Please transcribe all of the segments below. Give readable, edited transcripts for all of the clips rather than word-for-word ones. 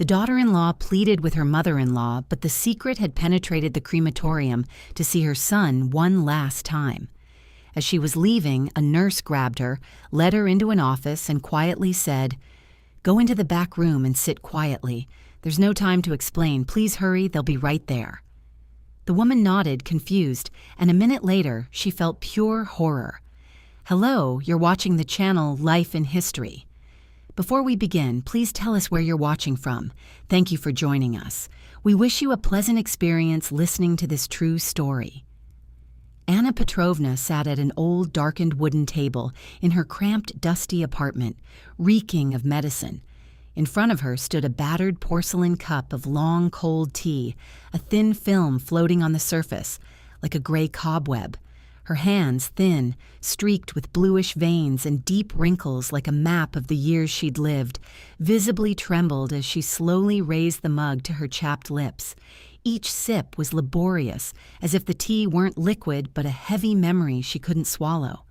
The daughter-in-law pleaded with her mother-in-law, but the secret had penetrated the crematorium to see her son one last time. As she was leaving, a nurse grabbed her, led her into an office, and quietly said, "Go into the back room and sit quietly. There's no time to explain. Please hurry, they'll be right there." The woman nodded, confused, and a minute later, she felt pure horror. "Hello, you're watching the channel Life in History. Before we begin, please tell us where you're watching from. Thank you for joining us. We wish you a pleasant experience listening to this true story." Anna Petrovna sat at an old, darkened wooden table in her cramped, dusty apartment, reeking of medicine. In front of her stood a battered porcelain cup of long, cold tea, a thin film floating on the surface, like a gray cobweb. Her hands, thin, streaked with bluish veins and deep wrinkles like a map of the years she'd lived, visibly trembled as she slowly raised the mug to her chapped lips. Each sip was laborious, as if the tea weren't liquid but a heavy memory she couldn't swallow.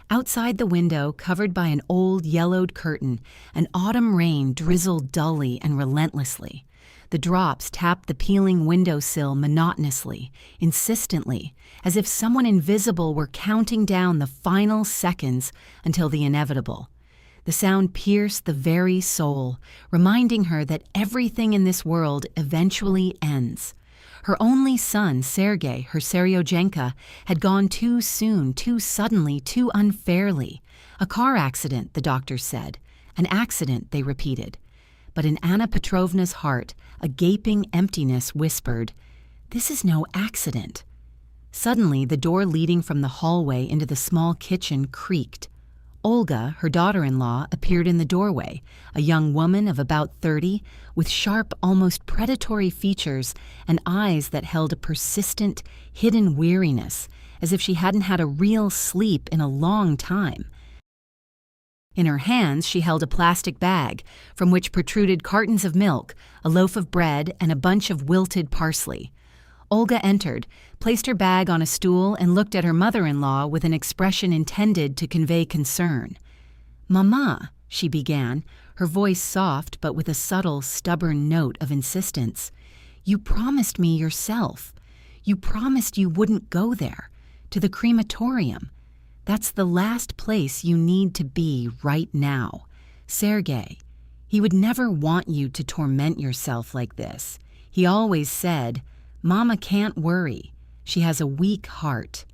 Outside the window, covered by an old yellowed curtain, an autumn rain drizzled dully and relentlessly. The drops tapped the peeling windowsill monotonously, insistently, as if someone invisible were counting down the final seconds until the inevitable. The sound pierced the very soul, reminding her that everything in this world eventually ends. Her only son, Sergei, her Seryojenka, had gone too soon, too suddenly, too unfairly. A car accident, the doctors said. An accident, they repeated. But in Anna Petrovna's heart, a gaping emptiness whispered, "This is no accident." Suddenly, the door leading from the hallway into the small kitchen creaked. Olga, her daughter-in-law, appeared in the doorway, a young woman of about 30, with sharp, almost predatory features and eyes that held a persistent, hidden weariness, as if she hadn't had a real sleep in a long time. In her hands, she held a plastic bag, from which protruded cartons of milk, a loaf of bread, and a bunch of wilted parsley. Olga entered, placed her bag on a stool, and looked at her mother-in-law with an expression intended to convey concern. "Mama," she began, her voice soft but with a subtle, stubborn note of insistence, "you promised me yourself. You promised you wouldn't go there, to the crematorium. That's the last place you need to be right now. Sergei, he would never want you to torment yourself like this. He always said, 'Mama can't worry. She has a weak heart.'"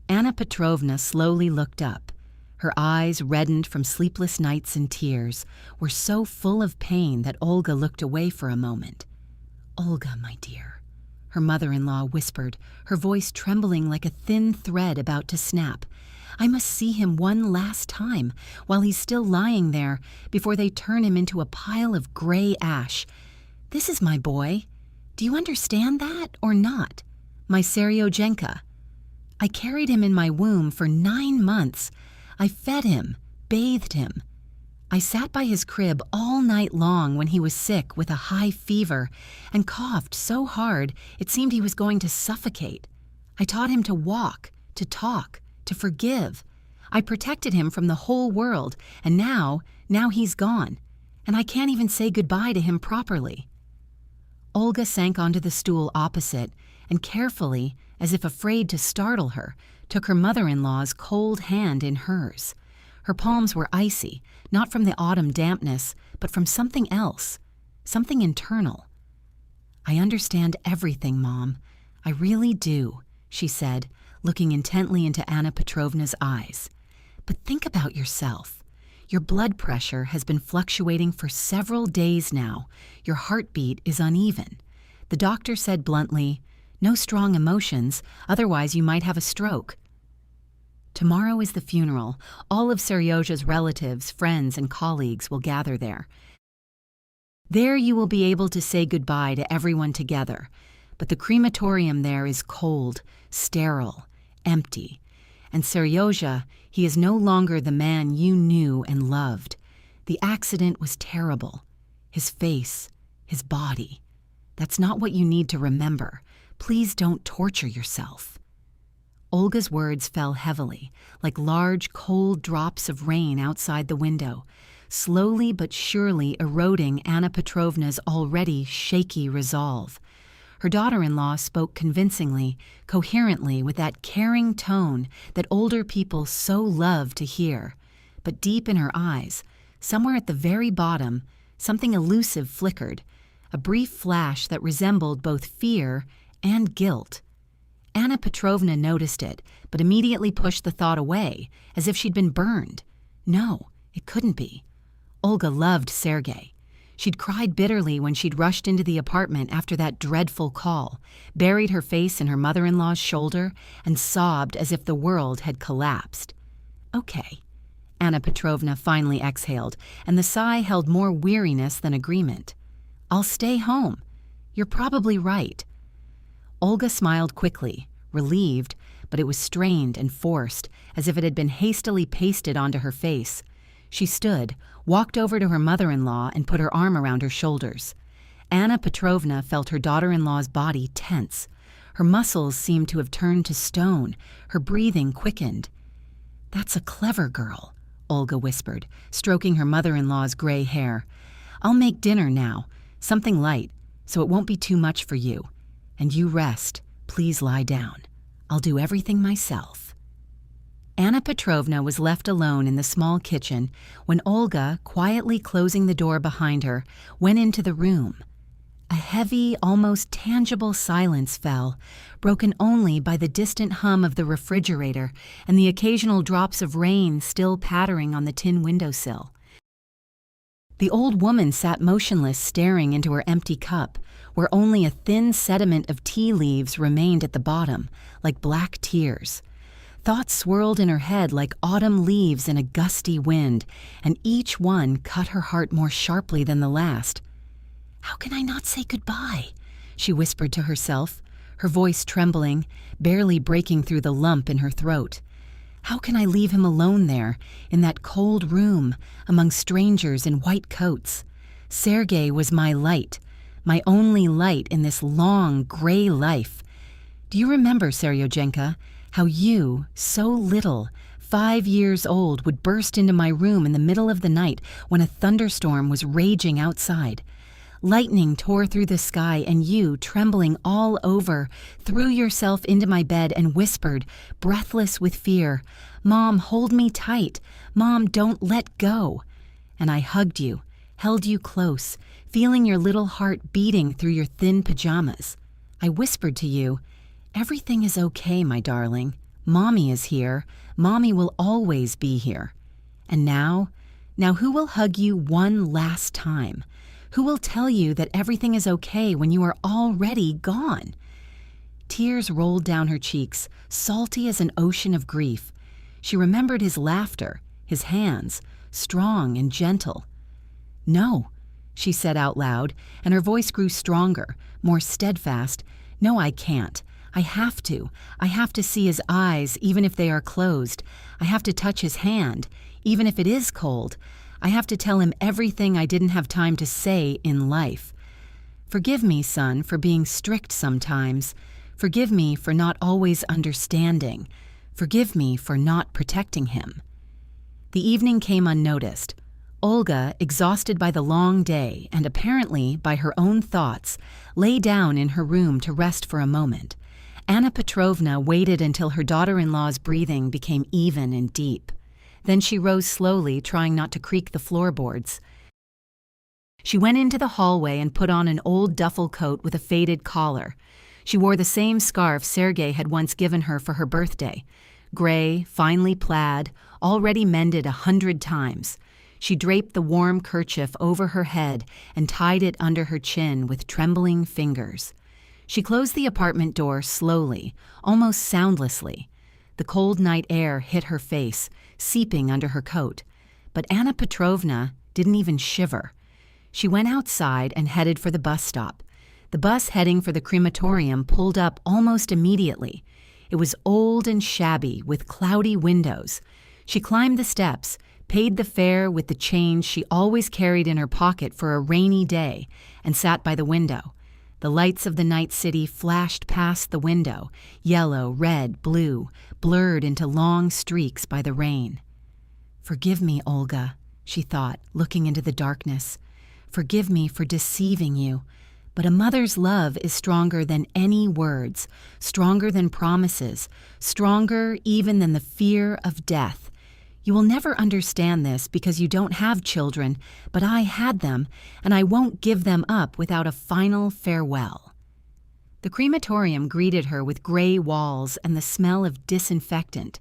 Anna Petrovna slowly looked up. Her eyes, reddened from sleepless nights and tears, were so full of pain that Olga looked away for a moment. "Olga, my dear," her mother-in-law whispered, her voice trembling like a thin thread about to snap. "I must see him one last time, while he's still lying there, before they turn him into a pile of gray ash. This is my boy. Do you understand that, or not? My Seryojenka. I carried him in my womb for 9 months. I fed him, bathed him. I sat by his crib all night long when he was sick with a high fever and coughed so hard it seemed he was going to suffocate. I taught him to walk, to talk, to forgive. I protected him from the whole world, and now he's gone, and I can't even say goodbye to him properly." Olga sank onto the stool opposite and carefully, as if afraid to startle her, took her mother-in-law's cold hand in hers. Her palms were icy, not from the autumn dampness, but from something else, something internal. "I understand everything, Mom. I really do," she said, looking intently into Anna Petrovna's eyes. "But think about yourself. Your blood pressure has been fluctuating for several days now. Your heartbeat is uneven. The doctor said bluntly, 'No strong emotions, otherwise you might have a stroke.' Tomorrow is the funeral. All of Seryozha's relatives, friends, and colleagues will gather there. There you will be able to say goodbye to everyone together. But the crematorium there is cold, sterile, empty. And Seryozha, he is no longer the man you knew and loved. The accident was terrible. His face, his body. That's not what you need to remember. Please don't torture yourself." Olga's words fell heavily, like large, cold drops of rain outside the window. slowly but surely eroding Anna Petrovna's already shaky resolve. Her daughter-in-law spoke convincingly, coherently, with that caring tone that older people so love to hear. But deep in her eyes, somewhere at the very bottom, something elusive flickered, a brief flash that resembled both fear and guilt. Anna Petrovna noticed it, but immediately pushed the thought away, as if she'd been burned. No, it couldn't be. Olga loved Sergei. She'd cried bitterly when she'd rushed into the apartment after that dreadful call, buried her face in her mother-in-law's shoulder, and sobbed as if the world had collapsed. Okay, Anna Petrovna finally exhaled, and the sigh held more weariness than agreement. I'll stay home. You're probably right. Olga smiled quickly, relieved, but it was strained and forced, as if it had been hastily pasted onto her face. She stood, walked over to her mother-in-law, and put her arm around her shoulders. Anna Petrovna felt her daughter-in-law's body tense. Her muscles seemed to have turned to stone, her breathing quickened. "That's a clever girl," Olga whispered, stroking her mother-in-law's gray hair. "I'll make dinner now, something light, so it won't be too much for you. And you rest. Please lie down. I'll do everything myself." Anna Petrovna was left alone in the small kitchen when Olga, quietly closing the door behind her, went into the room. A heavy, almost tangible silence fell, broken only by the distant hum of the refrigerator and the occasional drops of rain still pattering on the tin windowsill. The old woman sat motionless, staring into her empty cup, where only a thin sediment of tea leaves remained at the bottom, like black tears. Thoughts swirled in her head like autumn leaves in a gusty wind, and each one cut her heart more sharply than the last. "How can I not say goodbye?" she whispered to herself, her voice trembling, barely breaking through the lump in her throat. "How can I leave him alone there, in that cold room, among strangers in white coats? Sergei was my light, my only light in this long, gray life. Do you remember, Seryojenka, how you, so little, 5 years old, would burst into my room in the middle of the night when a thunderstorm was raging outside? Lightning tore through the sky, and you, trembling all over, threw yourself into my bed and whispered, breathless with fear, 'Mom, hold me tight. Mom, don't let go.' And I hugged you, held you close, feeling your little heart beating through your thin pajamas. I whispered to you, 'Everything is okay, my darling. Mommy is here. Mommy will always be here.' And now who will hug you one last time? Who will tell you that everything is okay when you are already gone?" Tears rolled down her cheeks, salty as an ocean of grief. She remembered his laughter, his hands, strong and gentle. "No," she said out loud, and her voice grew stronger, more steadfast. "No, I can't. I have to. I have to see his eyes, even if they are closed. I have to touch his hand, even if it is cold. I have to tell him everything I didn't have time to say in life. Forgive me, son, for being strict sometimes. Forgive me for not always understanding. Forgive me for not protecting him." The evening came unnoticed. Olga, exhausted by the long day and apparently by her own thoughts, lay down in her room to rest for a moment. Anna Petrovna waited until her daughter-in-law's breathing became even and deep. Then she rose slowly, trying not to creak the floorboards. She went into the hallway and put on an old duffel coat with a faded collar. She wore the same scarf Sergei had once given her for her birthday. Gray, finely plaid, already mended 100 times. She draped the warm kerchief over her head and tied it under her chin with trembling fingers. She closed the apartment door slowly, almost soundlessly. The cold night air hit her face, seeping under her coat. But Anna Petrovna didn't even shiver. She went outside and headed for the bus stop. The bus heading for the crematorium pulled up almost immediately. It was old and shabby, with cloudy windows. She climbed the steps, paid the fare with the change she always carried in her pocket for a rainy day, and sat by the window. The lights of the night city flashed past the window, yellow, red, blue, blurred into long streaks by the rain. "Forgive me, Olga," she thought, looking into the darkness. "Forgive me for deceiving you, but a mother's love is stronger than any words, stronger than promises, stronger even than the fear of death. You will never understand this because you don't have children, but I had them, and I won't give them up without a final farewell." The crematorium greeted her with gray walls and the smell of disinfectant.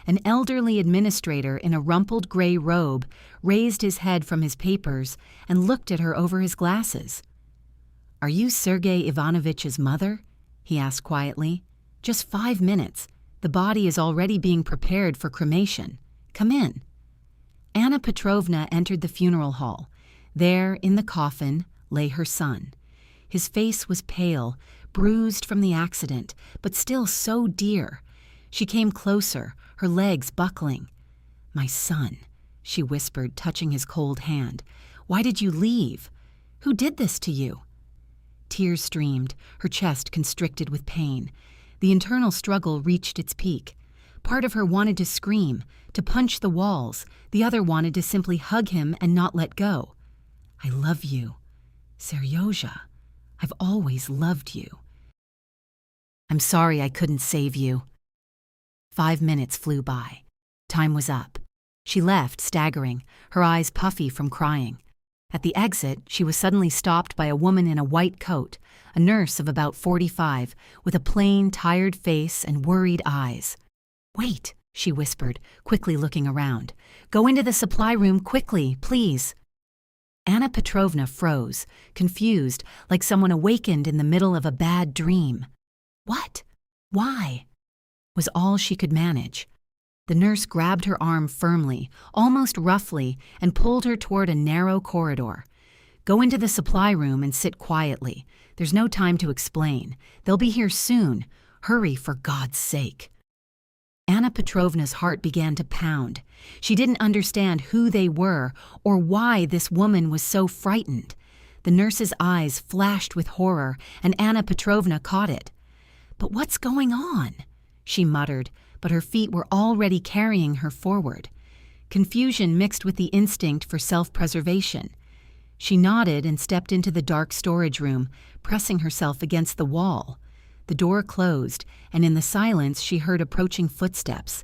An elderly administrator in a rumpled gray robe raised his head from his papers and looked at her over his glasses. "Are you Sergei Ivanovitch's mother?" he asked quietly. "Just 5 minutes. The body is already being prepared for cremation. Come in." Anna Petrovna entered the funeral hall. There, in the coffin, lay her son. His face was pale, bruised from the accident, but still so dear. She came closer, her legs buckling. "My son," she whispered, touching his cold hand. "Why did you leave? Who did this to you?" Tears streamed, her chest constricted with pain. The internal struggle reached its peak. Part of her wanted to scream, to punch the walls. The other wanted to simply hug him and not let go. "I love you, Seryozha. I've always loved you. I'm sorry I couldn't save you." 5 minutes flew by. Time was up. She left, staggering, her eyes puffy from crying. At the exit, she was suddenly stopped by a woman in a white coat, a nurse of about 45, with a plain, tired face and worried eyes. "Wait," she whispered, quickly looking around. "Go into the supply room quickly, please." Anna Petrovna froze, confused, like someone awakened in the middle of a bad dream. "What? Why?" was all she could manage. The nurse grabbed her arm firmly, almost roughly, and pulled her toward a narrow corridor. "Go into the supply room and sit quietly. There's no time to explain. They'll be here soon. Hurry, for God's sake." Anna Petrovna's heart began to pound. She didn't understand who they were or why this woman was so frightened. The nurse's eyes flashed with horror, and Anna Petrovna caught it. "But what's going on?" she muttered, but her feet were already carrying her forward. Confusion mixed with the instinct for self-preservation. She nodded and stepped into the dark storage room, pressing herself against the wall. The door closed, and in the silence she heard approaching footsteps.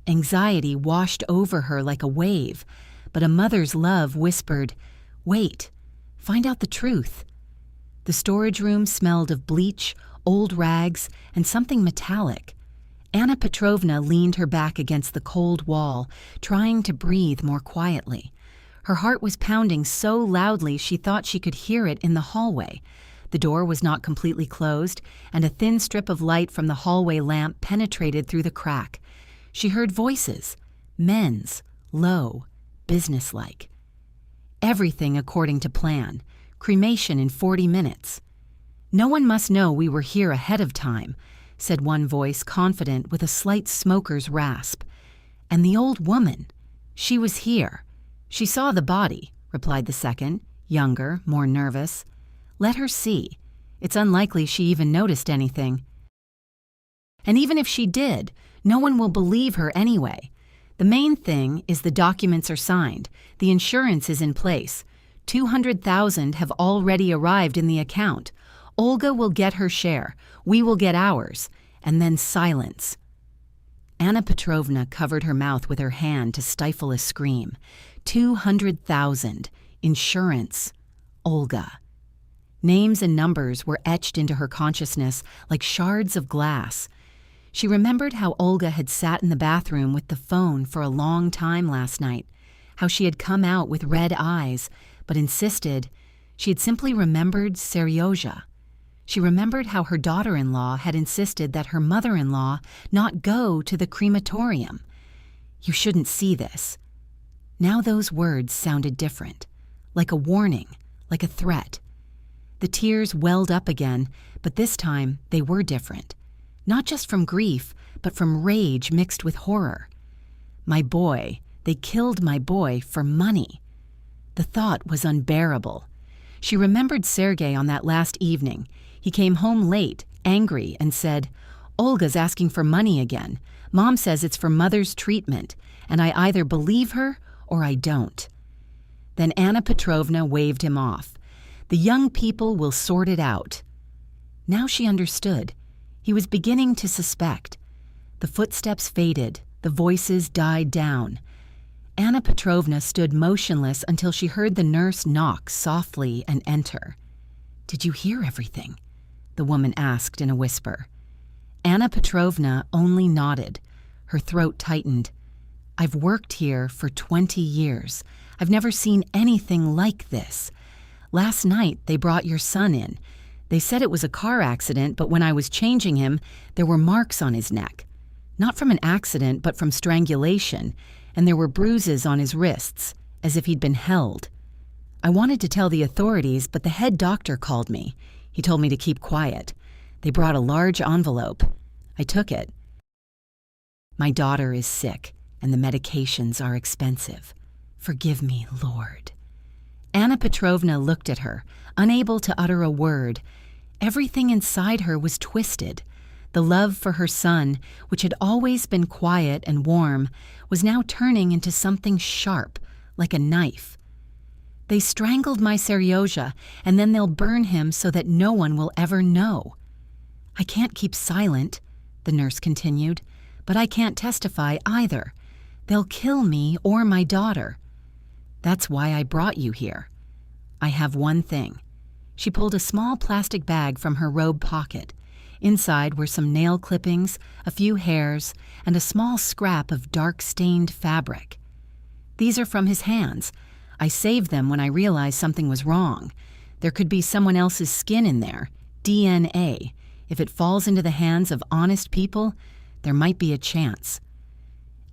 Anxiety washed over her like a wave, but a mother's love whispered, "Wait, find out the truth." The storage room smelled of bleach, old rags, and something metallic. Anna Petrovna leaned her back against the cold wall, trying to breathe more quietly. Her heart was pounding so loudly she thought she could hear it in the hallway. The door was not completely closed, and a thin strip of light from the hallway lamp penetrated through the crack. She heard voices, men's, low, businesslike. Everything according to plan. Cremation in 40 minutes. "No one must know we were here ahead of time," said one voice, confident with a slight smoker's rasp. "And the old woman, she was here. She saw the body," replied the second, younger, more nervous. "Let her see. It's unlikely she even noticed anything. And even if she did, no one will believe her anyway. The main thing is the documents are signed. The insurance is in place. 200,000 have already arrived in the account. Olga will get her share. We will get ours. And then silence." Anna Petrovna covered her mouth with her hand to stifle a scream. 200,000. Insurance. Olga. Names and numbers were etched into her consciousness like shards of glass. She remembered how Olga had sat in the bathroom with the phone for a long time last night, how she had come out with red eyes, but insisted. She had simply remembered Seryozha. She remembered how her daughter-in-law had insisted that her mother-in-law not go to the crematorium. "You shouldn't see this." Now those words sounded different, like a warning, like a threat. The tears welled up again, but this time they were different. Not just from grief, but from rage mixed with horror. "My boy, they killed my boy for money." The thought was unbearable. She remembered Sergei on that last evening. He came home late, angry, and said, "Olga's asking for money again. Mom says it's for mother's treatment, and I either believe her or I don't." Then Anna Petrovna waved him off. "The young people will sort it out." Now she understood. He was beginning to suspect. The footsteps faded, the voices died down. Anna Petrovna stood motionless until she heard the nurse knock softly and enter. "Did you hear everything?" the woman asked in a whisper. Anna Petrovna only nodded. Her throat tightened. "I've worked here for 20 years. I've never seen anything like this. Last night they brought your son in. They said it was a car accident, but when I was changing him, there were marks on his neck. Not from an accident, but from strangulation, and there were bruises on his wrists, as if he'd been held. I wanted to tell the authorities, but the head doctor called me. He told me to keep quiet. They brought a large envelope. I took it. My daughter is sick, and the medications are expensive. Forgive me, Lord." Anna Petrovna looked at her, unable to utter a word. Everything inside her was twisted. The love for her son, which had always been quiet and warm, was now turning into something sharp, like a knife. "They strangled my Seryozha, and then they'll burn him so that no one will ever know. I can't keep silent," the nurse continued, "but I can't testify either. They'll kill me or my daughter. That's why I brought you here. I have one thing." She pulled a small plastic bag from her robe pocket. Inside were some nail clippings, a few hairs, and a small scrap of dark-stained fabric. "These are from his hands. I saved them when I realized something was wrong. There could be someone else's skin in there, DNA. If it falls into the hands of honest people, there might be a chance."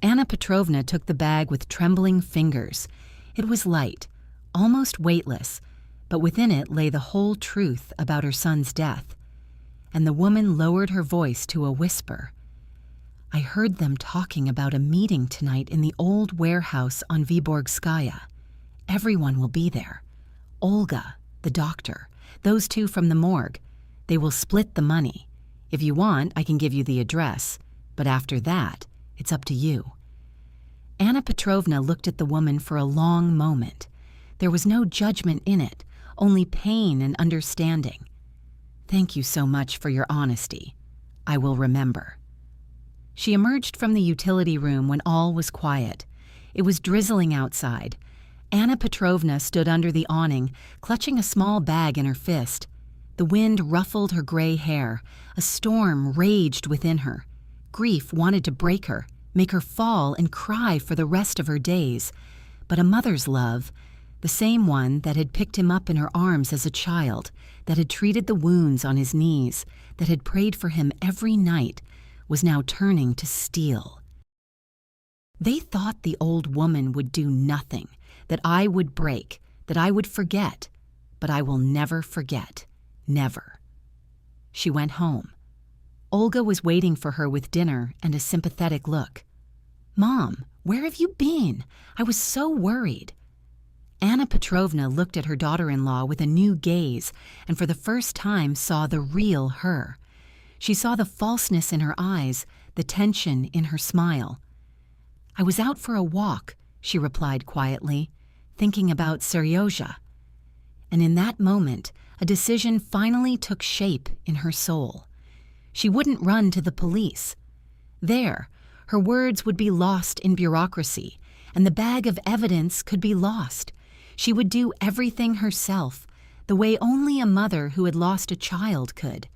Anna Petrovna took the bag with trembling fingers. It was light, almost weightless, but within it lay the whole truth about her son's death. And the woman lowered her voice to a whisper. "I heard them talking about a meeting tonight in the old warehouse on Vyborgskaya. Everyone will be there. Olga, the doctor, those two from the morgue. They will split the money. If you want, I can give you the address, but after that, it's up to you." Anna Petrovna looked at the woman for a long moment. There was no judgment in it, only pain and understanding. "Thank you so much for your honesty. I will remember." She emerged from the utility room when all was quiet. It was drizzling outside. Anna Petrovna stood under the awning, clutching a small bag in her fist. The wind ruffled her gray hair. A storm raged within her. Grief wanted to break her, make her fall and cry for the rest of her days. But a mother's love, the same one that had picked him up in her arms as a child, that had treated the wounds on his knees, that had prayed for him every night, was now turning to steel. They thought the old woman would do nothing, that I would break, that I would forget, but I will never forget, never. She went home. Olga was waiting for her with dinner and a sympathetic look. "Mom, where have you been? I was so worried." Anna Petrovna looked at her daughter-in-law with a new gaze and for the first time saw the real her. She saw the falseness in her eyes, the tension in her smile. "I was out for a walk," she replied quietly, "thinking about Seryozha." And in that moment, a decision finally took shape in her soul. She wouldn't run to the police. There, her words would be lost in bureaucracy, and the bag of evidence could be lost. She would do everything herself, the way only a mother who had lost a child could.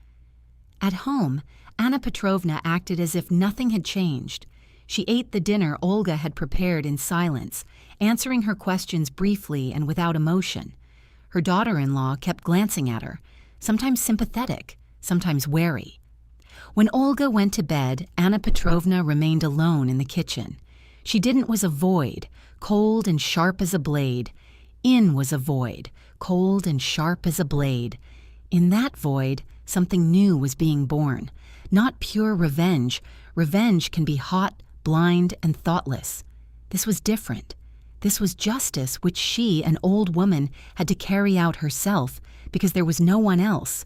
At home, Anna Petrovna acted as if nothing had changed. She ate the dinner Olga had prepared in silence, answering her questions briefly and without emotion. Her daughter-in-law kept glancing at her, sometimes sympathetic, sometimes wary. When Olga went to bed, Anna Petrovna remained alone in the kitchen. She didn't was a void, cold and sharp as a blade. In was a void, cold and sharp as a blade. In that void, something new was being born. Not pure revenge. Revenge can be hot, blind, and thoughtless. This was different. This was justice which she, an old woman, had to carry out herself because there was no one else.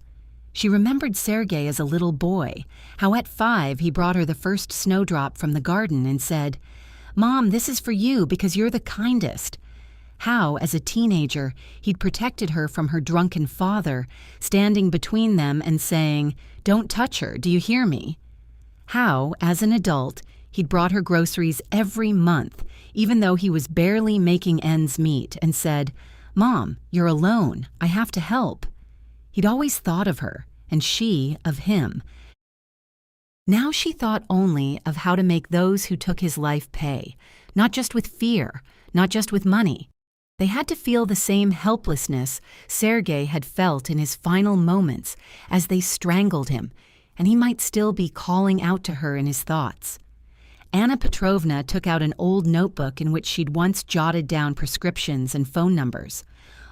She remembered Sergei as a little boy, how at 5 he brought her the first snowdrop from the garden and said, "Mom, this is for you because you're the kindest." How, as a teenager, he'd protected her from her drunken father, standing between them and saying, "Don't touch her, do you hear me?" How, as an adult, he'd brought her groceries every month, even though he was barely making ends meet, and said, "Mom, you're alone, I have to help." He'd always thought of her, and she of him. Now she thought only of how to make those who took his life pay, not just with fear, not just with money. They had to feel the same helplessness Sergei had felt in his final moments as they strangled him, and he might still be calling out to her in his thoughts. Anna Petrovna took out an old notebook in which she'd once jotted down prescriptions and phone numbers.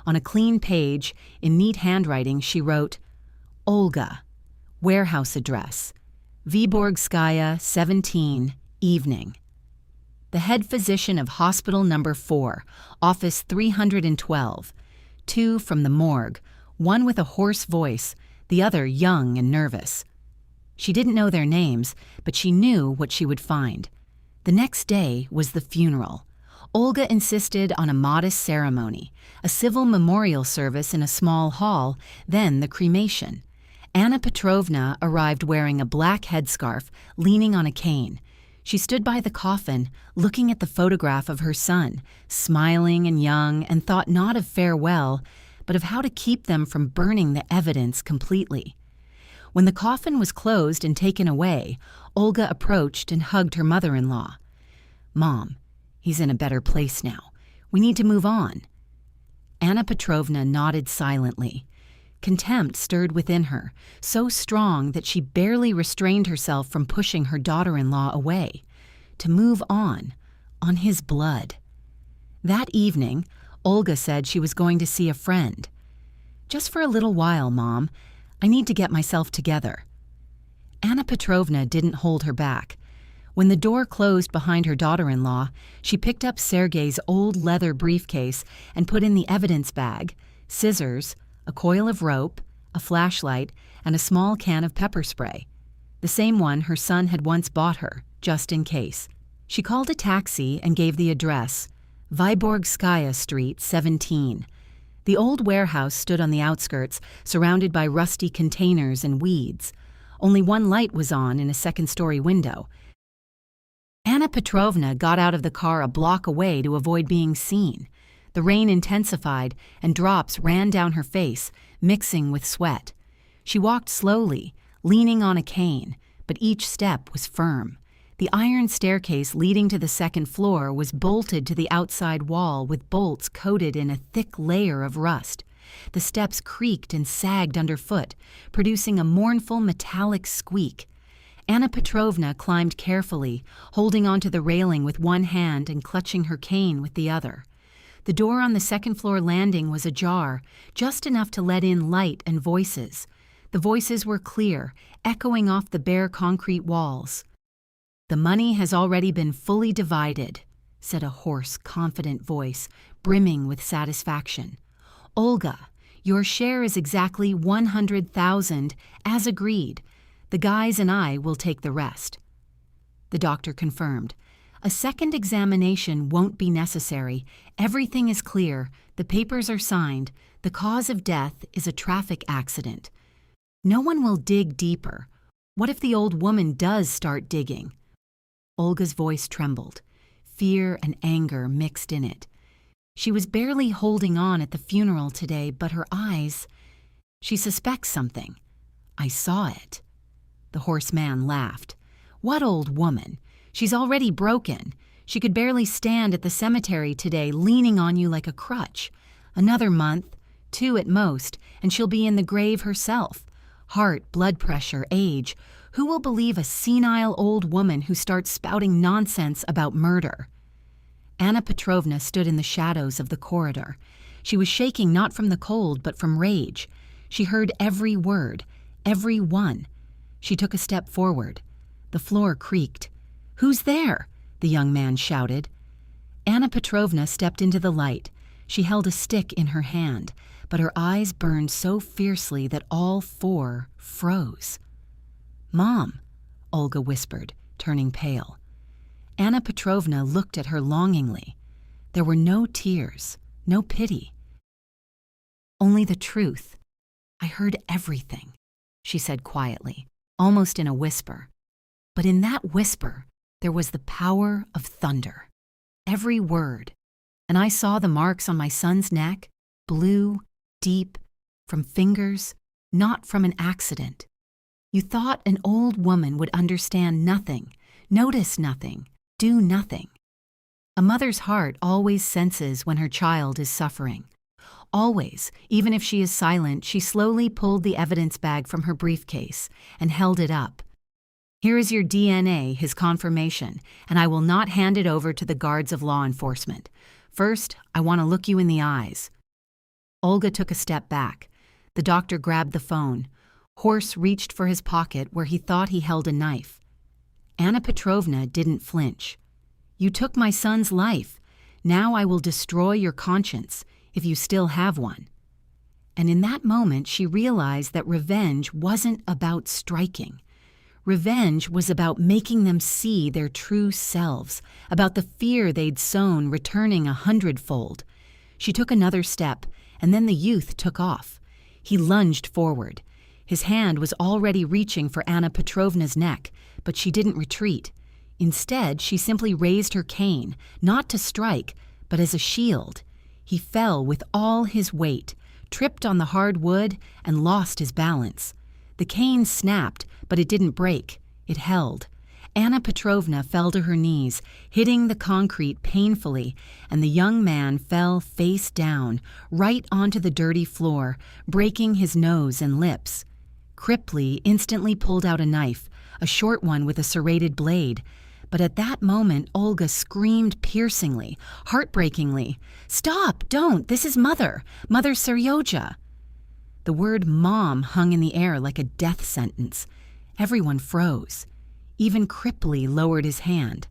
On a clean page, in neat handwriting, she wrote, "Olga, warehouse address, Vyborgskaya, 17, evening. The head physician of Hospital Number 4, Office 312. 2 from the morgue, one with a hoarse voice, the other young and nervous." She didn't know their names, but she knew what she would find. The next day was the funeral. Olga insisted on a modest ceremony, a civil memorial service in a small hall, then the cremation. Anna Petrovna arrived wearing a black headscarf, leaning on a cane. She stood by the coffin, looking at the photograph of her son, smiling and young, and thought not of farewell, but of how to keep them from burning the evidence completely. When the coffin was closed and taken away, Olga approached and hugged her mother-in-law. "Mom, he's in a better place now. We need to move on." Anna Petrovna nodded silently. Contempt stirred within her, so strong that she barely restrained herself from pushing her daughter-in-law away. To move on his blood. That evening, Olga said she was going to see a friend. "Just for a little while, Mom. I need to get myself together." Anna Petrovna didn't hold her back. When the door closed behind her daughter-in-law, she picked up Sergei's old leather briefcase and put in the evidence bag, scissors, a coil of rope, a flashlight, and a small can of pepper spray. The same one her son had once bought her, just in case. She called a taxi and gave the address, Vyborgskaya Street, 17. The old warehouse stood on the outskirts, surrounded by rusty containers and weeds. Only one light was on in a second-story window. Anna Petrovna got out of the car a block away to avoid being seen. The rain intensified, and drops ran down her face, mixing with sweat. She walked slowly, leaning on a cane, but each step was firm. The iron staircase leading to the second floor was bolted to the outside wall with bolts coated in a thick layer of rust. The steps creaked and sagged underfoot, producing a mournful metallic squeak. Anna Petrovna climbed carefully, holding onto the railing with one hand and clutching her cane with the other. The door on the second-floor landing was ajar, just enough to let in light and voices. The voices were clear, echoing off the bare concrete walls. "The money has already been fully divided," said a hoarse, confident voice, brimming with satisfaction. "Olga, your share is exactly 100,000, as agreed. The guys and I will take the rest." The doctor confirmed. "A second examination won't be necessary. Everything is clear. The papers are signed. The cause of death is a traffic accident. No one will dig deeper. What if the old woman does start digging?" Olga's voice trembled. Fear and anger mixed in it. She was barely holding on at the funeral today, but her eyes... She suspects something. "I saw it." The hoarse man laughed. "What old woman? She's already broken. She could barely stand at the cemetery today, leaning on you like a crutch. Another month, 2 at most, and she'll be in the grave herself. Heart, blood pressure, age. Who will believe a senile old woman who starts spouting nonsense about murder?" Anna Petrovna stood in the shadows of the corridor. She was shaking not from the cold, but from rage. She heard every word, every one. She took a step forward. The floor creaked. "Who's there?" the young man shouted. Anna Petrovna stepped into the light. She held a stick in her hand, but her eyes burned so fiercely that all 4 froze. "Mom," Olga whispered, turning pale. Anna Petrovna looked at her longingly. There were no tears, no pity. Only the truth. I heard everything, she said quietly, almost in a whisper. But in that whisper, there was the power of thunder. Every word. And I saw the marks on my son's neck, blue, deep, from fingers, not from an accident. You thought an old woman would understand nothing, notice nothing, do nothing. A mother's heart always senses when her child is suffering. Always, even if she is silent, she slowly pulled the evidence bag from her briefcase and held it up. Here is your DNA, his confirmation, and I will not hand it over to the guards of law enforcement. First, I want to look you in the eyes. Olga took a step back. The doctor grabbed the phone. Horst reached for his pocket where he thought he held a knife. Anna Petrovna didn't flinch. You took my son's life. Now I will destroy your conscience, if you still have one. And in that moment, she realized that revenge wasn't about striking. Revenge was about making them see their true selves, about the fear they'd sown returning 100-fold. She took another step, and then the youth took off. He lunged forward. His hand was already reaching for Anna Petrovna's neck, but she didn't retreat. Instead, she simply raised her cane, not to strike, but as a shield. He fell with all his weight, tripped on the hard wood, and lost his balance. The cane snapped, but it didn't break. It held. Anna Petrovna fell to her knees, hitting the concrete painfully, and the young man fell face down, right onto the dirty floor, breaking his nose and lips. Kripley instantly pulled out a knife, a short one with a serrated blade. But at that moment, Olga screamed piercingly, heartbreakingly, "Stop! Don't! This is Mother! Mother Seryoja!" The word mom hung in the air like a death sentence. Everyone froze. Even Kripley lowered his hand.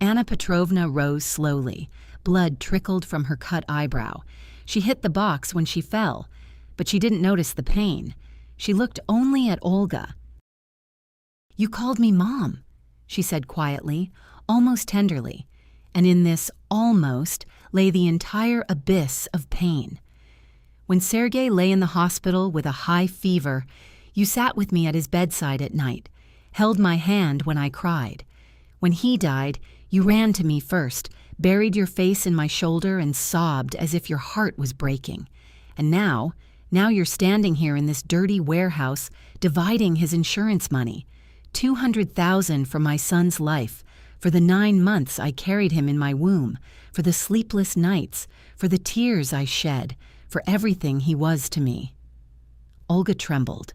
Anna Petrovna rose slowly. Blood trickled from her cut eyebrow. She hit the box when she fell, but she didn't notice the pain. She looked only at Olga. "You called me Mom," she said quietly, almost tenderly, and in this almost lay the entire abyss of pain. When Sergei lay in the hospital with a high fever, you sat with me at his bedside at night, held my hand when I cried. When he died, you ran to me first, buried your face in my shoulder and sobbed as if your heart was breaking. And now you're standing here in this dirty warehouse, dividing his insurance money. $200,000 for my son's life, for the 9 months I carried him in my womb, for the sleepless nights, for the tears I shed, for everything he was to me. Olga trembled.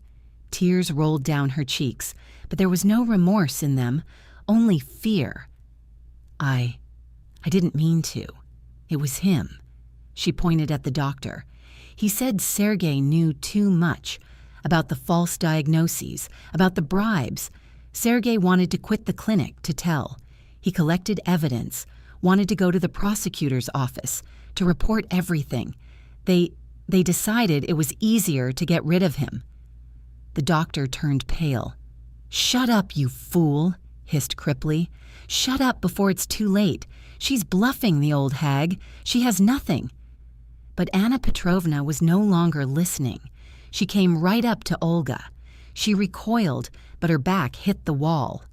Tears rolled down her cheeks, but there was no remorse in them, only fear. I didn't mean to. It was him. She pointed at the doctor. He said Sergei knew too much about the false diagnoses, about the bribes. Sergei wanted to quit the clinic to tell. He collected evidence, wanted to go to the prosecutor's office, to report everything. They decided it was easier to get rid of him. The doctor turned pale. "Shut up, you fool," hissed Kripley. "Shut up before it's too late. She's bluffing, the old hag. She has nothing." But Anna Petrovna was no longer listening. She came right up to Olga. She recoiled, but her back hit the wall.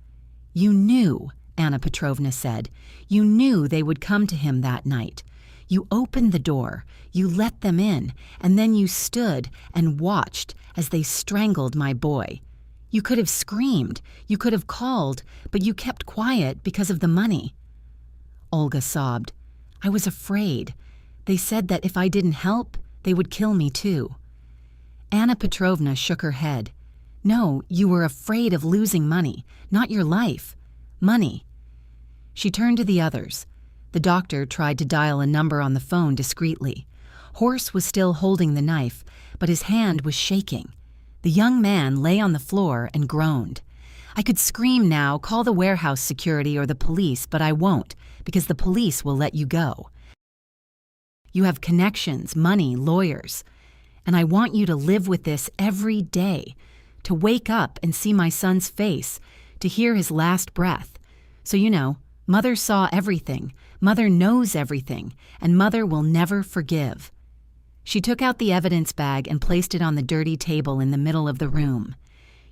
"You knew," Anna Petrovna said. "You knew they would come to him that night. You opened the door, you let them in, and then you stood and watched as they strangled my boy. You could have screamed, you could have called, but you kept quiet because of the money." Olga sobbed. "I was afraid. They said that if I didn't help, they would kill me too." Anna Petrovna shook her head. "No, you were afraid of losing money, not your life. Money." She turned to the others. The doctor tried to dial a number on the phone discreetly. Horst was still holding the knife, but his hand was shaking. The young man lay on the floor and groaned. "I could scream now, call the warehouse security or the police, but I won't, because the police will let you go. You have connections, money, lawyers, and I want you to live with this every day, to wake up and see my son's face, to hear his last breath. So, Mother saw everything, Mother knows everything, and Mother will never forgive. She took out the evidence bag and placed it on the dirty table in the middle of the room.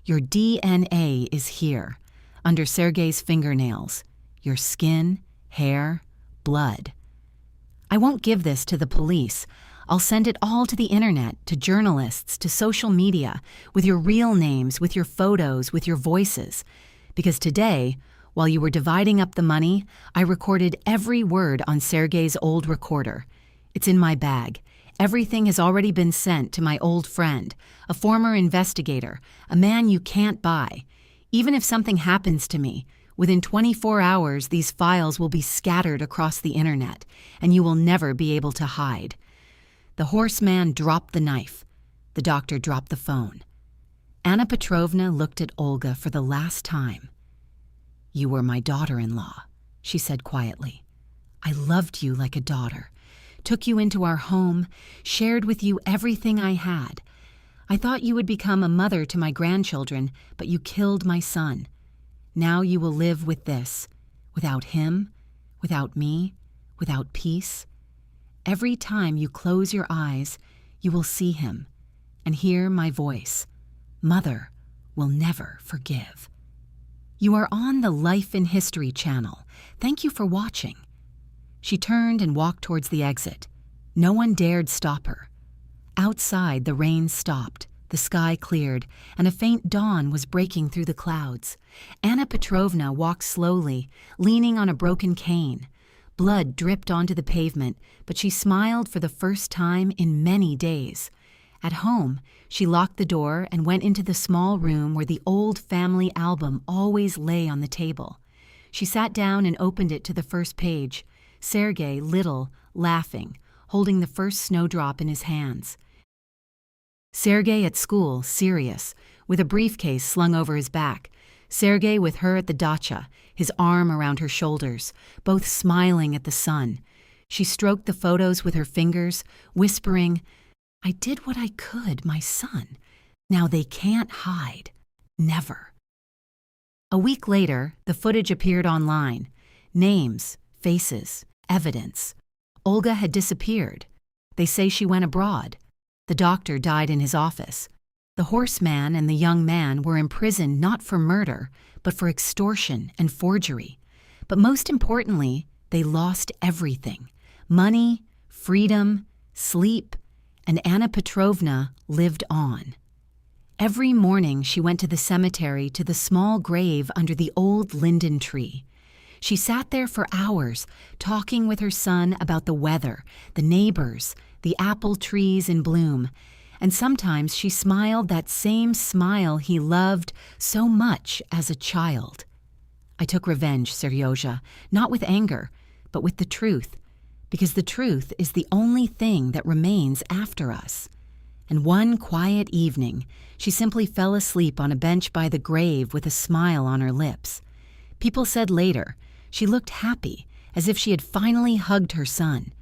Your DNA is here, under Sergei's fingernails, your skin, hair, blood. I won't give this to the police. I'll send it all to the internet, to journalists, to social media, with your real names, with your photos, with your voices. Because today, while you were dividing up the money, I recorded every word on Sergei's old recorder. It's in my bag. Everything has already been sent to my old friend, a former investigator, a man you can't buy. Even if something happens to me, within 24 hours these files will be scattered across the internet, and you will never be able to hide. The horseman dropped the knife. The doctor dropped the phone. Anna Petrovna looked at Olga for the last time. "You were my daughter-in-law," she said quietly. "I loved you like a daughter, took you into our home, shared with you everything I had. I thought you would become a mother to my grandchildren, but you killed my son. Now you will live with this, without him, without me, without peace. Every time you close your eyes, you will see him and hear my voice. Mother will never forgive." You are on the Life in History channel. Thank you for watching. She turned and walked towards the exit. No one dared stop her. Outside, the rain stopped, the sky cleared, and a faint dawn was breaking through the clouds. Anna Petrovna walked slowly, leaning on a broken cane. Blood dripped onto the pavement, but she smiled for the first time in many days. At home, she locked the door and went into the small room where the old family album always lay on the table. She sat down and opened it to the first page. Sergei, little, laughing, holding the first snowdrop in his hands. Sergei at school, serious, with a briefcase slung over his back. Sergei with her at the dacha, his arm around her shoulders, both smiling at the sun. She stroked the photos with her fingers, whispering, "I did what I could, my son. Now they can't hide. Never." A week later, the footage appeared online. Names, faces, evidence. Olga had disappeared. They say she went abroad. The doctor died in his office. The horseman and the young man were imprisoned not for murder, but for extortion and forgery. But most importantly, they lost everything: money, freedom, sleep, and Anna Petrovna lived on. Every morning she went to the cemetery, to the small grave under the old linden tree. She sat there for hours, talking with her son about the weather, the neighbors, the apple trees in bloom, and sometimes she smiled that same smile he loved so much as a child. I took revenge, Seryozha, not with anger, but with the truth, because the truth is the only thing that remains after us. And one quiet evening, she simply fell asleep on a bench by the grave with a smile on her lips. People said later, she looked happy, as if she had finally hugged her son.